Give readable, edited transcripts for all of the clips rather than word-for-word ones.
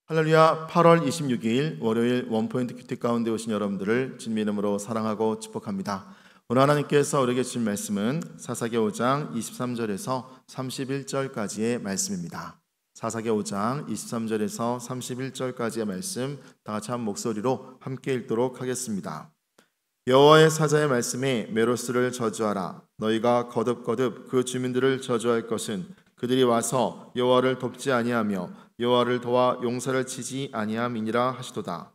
할렐루야. 8월 26일 월요일 원포인트 큐티 가운데 오신 여러분들을 주님의 이름으로 사랑하고 축복합니다. 오늘 하나님께서 우리에게 주신 말씀은 사사기 5장 23절에서 31절까지의 말씀입니다. 사사기 5장 23절에서 31절까지의 말씀 다 같이 한 목소리로 함께 읽도록 하겠습니다. 여호와의 사자의 말씀에 메로스를 저주하라. 너희가 거듭거듭 그 주민들을 저주할 것은 그들이 와서 여호와를 돕지 아니하며 여호와를 도와 용사를 치지 아니함이니라 하시도다.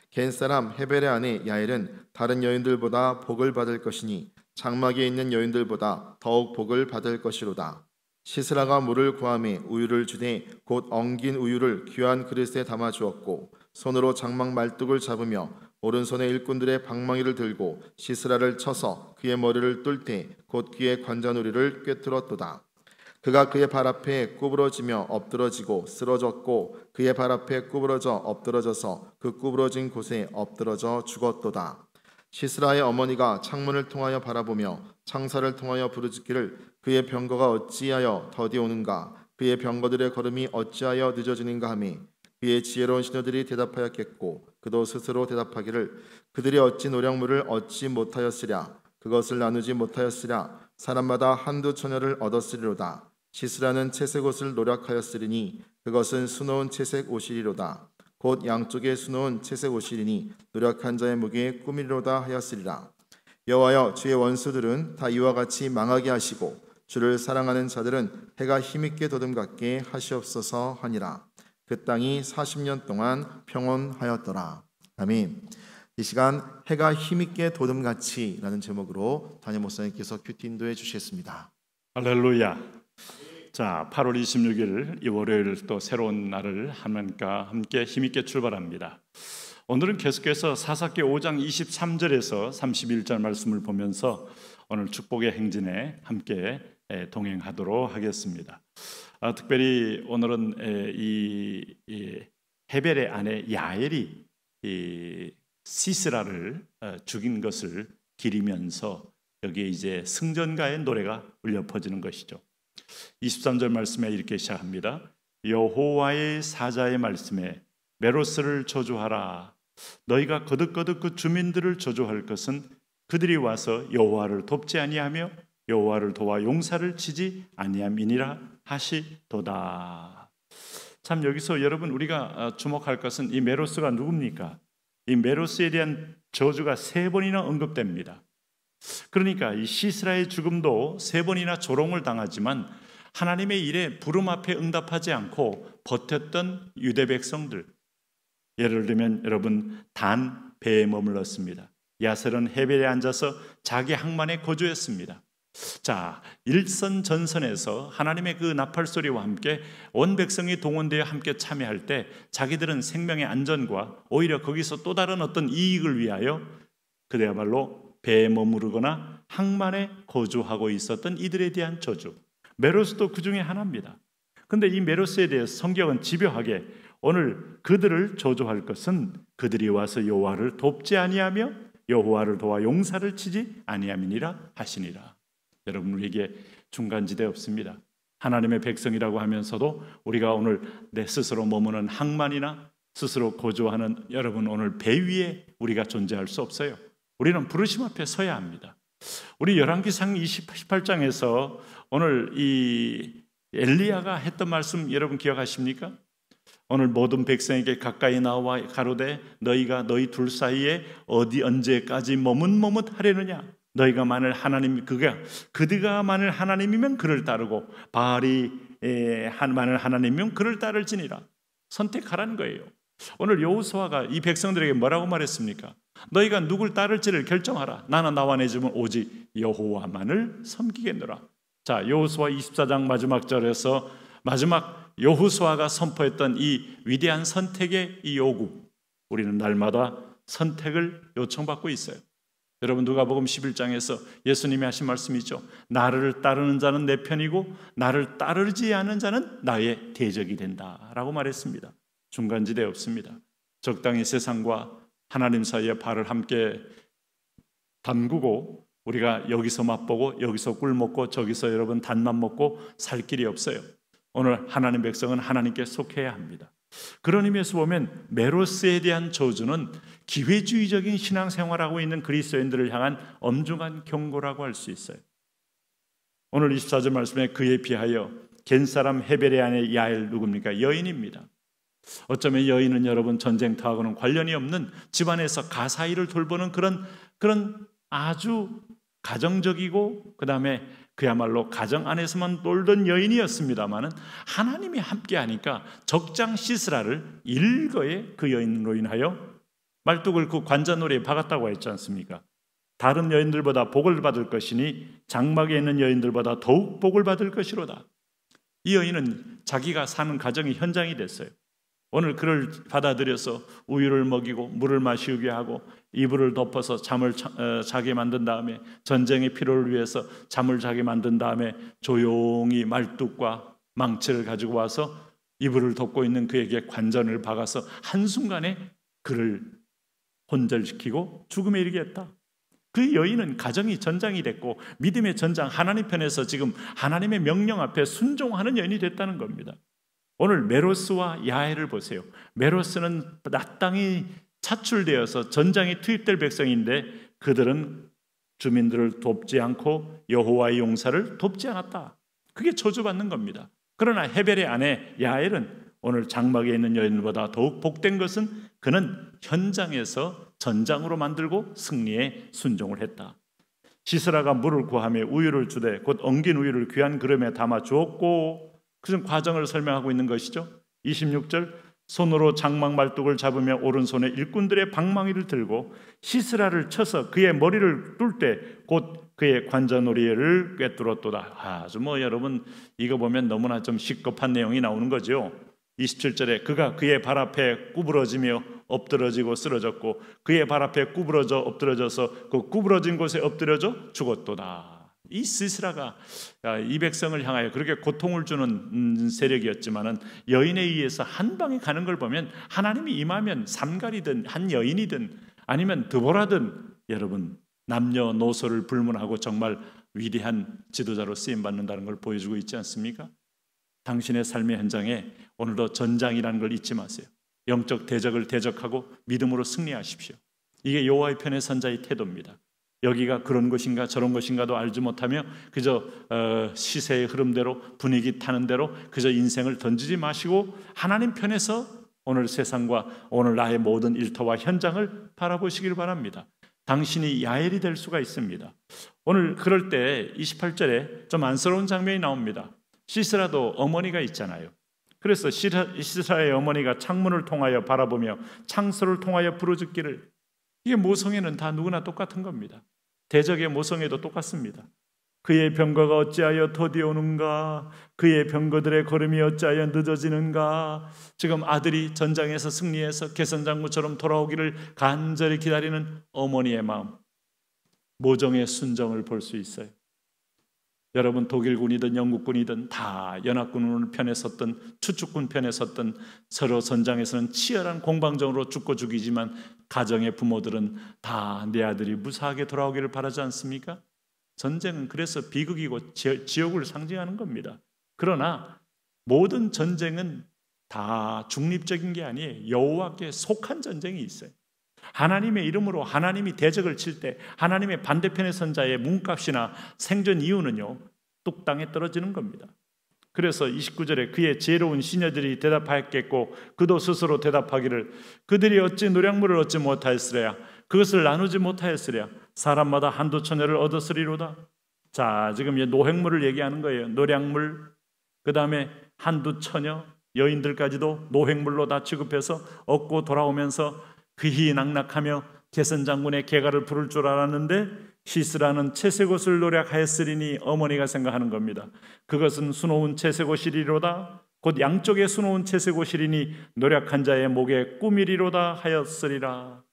겐 사람 헤벨의 아내 야엘은 다른 여인들보다 복을 받을 것이니 장막에 있는 여인들보다 더욱 복을 받을 것이로다. 시스라가 물을 구하매 우유를 주되 곧 엉긴 우유를 귀한 그릇에 담아 주었고 손으로 장막 말뚝을 잡으며 오른손에 일꾼들의 방망이를 들고 시스라를 쳐서 그의 머리를 뚫 때 곧 그의 관자놀이를 꿰뚫었도다. 그가 그의 발 앞에 구부러지며 엎드러지고 쓰러졌고 그의 발 앞에 구부러져 엎드러져서 그 구부러진 곳에 엎드러져 죽었도다. 시스라의 어머니가 창문을 통하여 바라보며 창살을 통하여 부르짖기를 그의 병거가 어찌하여 더디 오는가, 그의 병거들의 걸음이 어찌하여 늦어지는가 하며 그의 지혜로운 시녀들이 대답하였겠고 그도 스스로 대답하기를 그들이 어찌 노량물을 얻지 못하였으랴, 그것을 나누지 못하였으랴, 사람마다 한두 처녀를 얻었으리로다. 시스라는 채색 옷을 노력하였으리니 그것은 수놓은 채색 옷이리로다. 곧 양쪽에 수놓은 채색 옷이리니 노력한 자의 무게에 꾸미리로다 하였으리라. 여호와여, 주의 원수들은 다 이와 같이 망하게 하시고 주를 사랑하는 자들은 해가 힘있게 도듬같게 하시옵소서 하니라. 그 땅이 40년 동안 평온하였더라. 아멘. 이 시간 해가 힘있게 도듬같이 라는 제목으로 담임 목사님께서 큐티 인도해 주시겠습니다. 할렐루야. 자, 8월 26일 이 월요일 또 새로운 날을 하나님과 함께 힘있게 출발합니다. 오늘은 계속해서 사사기 5장 23절에서 31절 말씀을 보면서 오늘 축복의 행진에 함께 동행하도록 하겠습니다. 특별히 오늘은 이 헤벨의 아내 야엘이 이 시스라를 죽인 것을 기리면서 여기에 이제 승전가의 노래가 울려 퍼지는 것이죠. 23절 말씀에 이렇게 시작합니다. 여호와의 사자의 말씀에 메로스를 저주하라. 너희가 거듭거듭 그 주민들을 저주할 것은 그들이 와서 여호와를 돕지 아니하며 여호와를 도와 용사를 치지 아니함이니라 하시도다. 참, 여기서 여러분 우리가 주목할 것은 이 메로스가 누굽니까? 이 메로스에 대한 저주가 3번이나 언급됩니다. 그러니까 이 시스라의 죽음도 3번이나 조롱을 당하지만 하나님의 일에 부름 앞에 응답하지 않고 버텼던 유대 백성들, 예를 들면 여러분 단 배에 머물렀습니다. 야셀은 해벨에 앉아서 자기 항만에 거주했습니다. 자, 일선 전선에서 하나님의 그 나팔 소리와 함께 온 백성이 동원되어 함께 참여할 때 자기들은 생명의 안전과 오히려 거기서 또 다른 어떤 이익을 위하여 그야말로 배에 머무르거나 항만에 거주하고 있었던 이들에 대한 저주, 메로스도 그 중에 하나입니다. 그런데 이 메로스에 대해서 성경은 집요하게 오늘 그들을 저주할 것은 그들이 와서 여호와를 돕지 아니하며 여호와를 도와 용사를 치지 아니함이니라 하시니라. 여러분, 우리에게 중간지대 없습니다. 하나님의 백성이라고 하면서도 우리가 오늘 내 스스로 머무는 항만이나 스스로 거주하는 여러분 오늘 배 위에 우리가 존재할 수 없어요. 우리는 부르심 앞에 서야 합니다. 우리 열왕기상 28장에서 오늘 이 엘리야가 했던 말씀 여러분 기억하십니까? 오늘 모든 백성에게 가까이 나와 가로되 너희가 너희 둘 사이에 어디 언제까지 머뭇머뭇하려느냐. 너희가 만일 하나님 그가 만일 하나님이면 그를 따르고 바알이 만일 하나님이면 그를 따를지니라. 선택하라는 거예요. 오늘 여호수아가 이 백성들에게 뭐라고 말했습니까? 너희가 누굴 따를지를 결정하라. 나는 나와 내 집은 오직 여호와만을 섬기겠노라. 자, 여호수아 24장 마지막 절에서 마지막 여호수아가 선포했던 이 위대한 선택의 이 요구, 우리는 날마다 선택을 요청받고 있어요. 여러분, 누가복음 11장에서 예수님이 하신 말씀이죠. 나를 따르는 자는 내 편이고 나를 따르지 않는 자는 나의 대적이 된다라고 말했습니다. 중간지대 없습니다. 적당히 세상과 하나님 사이에 발을 함께 담그고 우리가 여기서 맛보고 여기서 꿀 먹고 저기서 여러분 단맛 먹고 살 길이 없어요. 오늘 하나님 백성은 하나님께 속해야 합니다. 그런 의미에서 보면 메로스에 대한 저주는 기회주의적인 신앙생활하고 있는 그리스도인들을 향한 엄중한 경고라고 할 수 있어요. 오늘 24절 말씀에 그에 비하여 겐사람 헤벨의 아내 야엘 누굽니까? 여인입니다. 어쩌면 여인은 여러분 전쟁터하고는 관련이 없는 집안에서 가사일을 돌보는 그런 아주 가정적이고 그 다음에 그야말로 가정 안에서만 놀던 여인이었습니다마는 하나님이 함께하니까 적장 시스라를 일거에 그 여인으로 인하여 말뚝을 그 관자놀이에 박았다고 했지 않습니까? 다른 여인들보다 복을 받을 것이니 장막에 있는 여인들보다 더욱 복을 받을 것이로다. 이 여인은 자기가 사는 가정이 현장이 됐어요. 오늘 그를 받아들여서 우유를 먹이고 물을 마시게 하고 이불을 덮어서 잠을 자게 만든 다음에 전쟁의 필요를 위해서 잠을 자게 만든 다음에 조용히 말뚝과 망치를 가지고 와서 이불을 덮고 있는 그에게 관전을 박아서 한순간에 그를 혼절시키고 죽음에 이르게 했다. 그 여인은 가정이 전장이 됐고 믿음의 전장 하나님 편에서 지금 하나님의 명령 앞에 순종하는 여인이 됐다는 겁니다. 오늘 메로스와 야엘을 보세요. 메로스는 마땅히 차출되어서 전장에 투입될 백성인데 그들은 주민들을 돕지 않고 여호와의 용사를 돕지 않았다. 그게 저주받는 겁니다. 그러나 헤벨의 아내 야엘은 오늘 장막에 있는 여인보다 더욱 복된 것은 그는 현장에서 전장으로 만들고 승리에 순종을 했다. 시스라가 물을 구하며 우유를 주되 곧 엉긴 우유를 귀한 그릇에 담아 주었고, 그런 과정을 설명하고 있는 것이죠. 26절 손으로 장막 말뚝을 잡으며 오른손에 일꾼들의 방망이를 들고 시스라를 쳐서 그의 머리를 뚫 때 곧 그의 관자놀이를 꿰뚫었도다. 아주 여러분 이거 보면 너무나 좀 시급한 내용이 나오는 거죠. 27절에 그가 그의 발 앞에 구부러지며 엎드러지고 쓰러졌고 그의 발 앞에 구부러져 엎드러져서 그 구부러진 곳에 엎드려져 죽었도다. 이 시스라가 이 백성을 향하여 그렇게 고통을 주는 세력이었지만은 여인에 의해서 한 방에 가는 걸 보면 하나님이 임하면 삼갈이든 한 여인이든 아니면 드보라든 여러분 남녀노소를 불문하고 정말 위대한 지도자로 쓰임받는다는 걸 보여주고 있지 않습니까? 당신의 삶의 현장에 오늘도 전장이라는 걸 잊지 마세요. 영적 대적을 대적하고 믿음으로 승리하십시오. 이게 여호와의 편의 선자의 태도입니다. 여기가 그런 것인가 저런 것인가도 알지 못하며 그저 시세의 흐름대로 분위기 타는 대로 그저 인생을 던지지 마시고 하나님 편에서 오늘 세상과 오늘 나의 모든 일터와 현장을 바라보시길 바랍니다. 당신이 야엘이 될 수가 있습니다. 오늘 그럴 때 28절에 좀 안쓰러운 장면이 나옵니다. 시스라도 어머니가 있잖아요. 그래서 시스라의 어머니가 창문을 통하여 바라보며 창서를 통하여 부르짖기를, 이게 모성애는 다 누구나 똑같은 겁니다. 대적의 모성애도 똑같습니다. 그의 병거가 어찌하여 더디오는가, 그의 병거들의 걸음이 어찌하여 늦어지는가. 지금 아들이 전장에서 승리해서 개선장군처럼 돌아오기를 간절히 기다리는 어머니의 마음, 모정의 순정을 볼 수 있어요. 여러분 독일군이든 영국군이든 다 연합군 편에 섰든 추축군 편에 섰든 서로 전장에서는 치열한 공방전으로 죽고 죽이지만 가정의 부모들은 다 내 아들이 무사하게 돌아오기를 바라지 않습니까? 전쟁은 그래서 비극이고 지옥을 상징하는 겁니다. 그러나 모든 전쟁은 다 중립적인 게 아니에요. 여호와께 속한 전쟁이 있어요. 하나님의 이름으로 하나님이 대적을 칠 때 하나님의 반대편의 선자의 몸값이나 생존 이유는요 뚝땅에 떨어지는 겁니다. 그래서 29절에 그의 지혜로운 시녀들이 대답하였겠고 그도 스스로 대답하기를 그들이 어찌 노량물을 얻지 못하였으랴, 그것을 나누지 못하였으랴, 사람마다 한두 처녀를 얻었으리로다. 자, 지금 노획물을 얘기하는 거예요. 노량물, 그 다음에 한두 처녀, 여인들까지도 노획물로 다 취급해서 얻고 돌아오면서 그히 낙낙하며 개선장군의 개가를 부를 줄 알았는데 시스라는 채색 옷을 노력하였으리니 어머니가 생각하는 겁니다. 그것은 수놓은 채색 옷이리로다. 곧 양쪽에 수놓은 채색 옷이리니 노력한 자의 목에 꾸미리로다 하였으리라.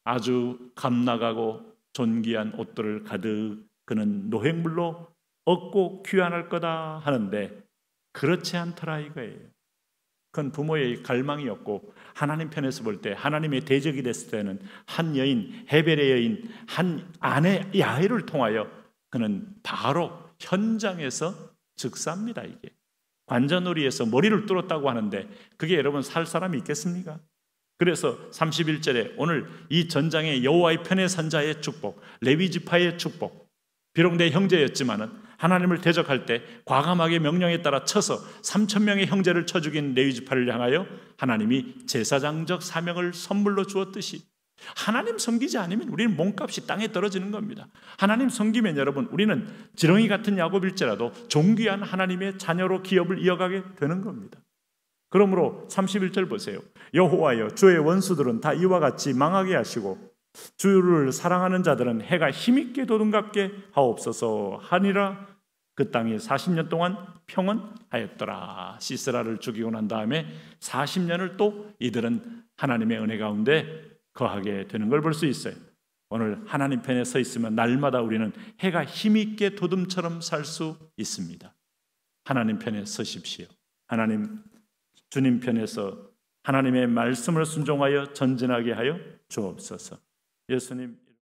아주 값나가고 존귀한 옷들을 가득 그는 노획물로 얻고 귀환할 거다 하는데 그렇지 않더라 이거예요. 그건 부모의 갈망이었고 하나님 편에서 볼 때 하나님의 대적이 됐을 때는 한 여인, 헤벨의 여인, 한 아내 야엘을 통하여 그는 바로 현장에서 즉사합니다. 이게 관자놀이에서 머리를 뚫었다고 하는데 그게 여러분 살 사람이 있겠습니까? 그래서 31절에 오늘 이 전장의 여호와의 편에 선 자의 축복, 레위 지파의 축복, 비록 내 형제였지만은 하나님을 대적할 때 과감하게 명령에 따라 쳐서 3,000명의 형제를 쳐 죽인 레위 지파를 향하여 하나님이 제사장적 사명을 선물로 주었듯이 하나님 섬기지 않으면 우리는 몸값이 땅에 떨어지는 겁니다. 하나님 섬기면 여러분 우리는 지렁이 같은 야곱일지라도 존귀한 하나님의 자녀로 기업을 이어가게 되는 겁니다. 그러므로 31절 보세요. 여호와여 주의 원수들은 다 이와 같이 망하게 하시고 주를 사랑하는 자들은 해가 힘있게 도둑갑게 하옵소서 하니라. 그 땅이 40년 동안 평온하였더라. 시스라를 죽이고 난 다음에 40년을 또 이들은 하나님의 은혜 가운데 거하게 되는 걸 볼 수 있어요. 오늘 하나님 편에 서 있으면 날마다 우리는 해가 힘있게 도둠처럼 살 수 있습니다. 하나님 편에 서십시오. 주님 편에서 하나님의 말씀을 순종하여 전진하게 하여 주옵소서. 예수님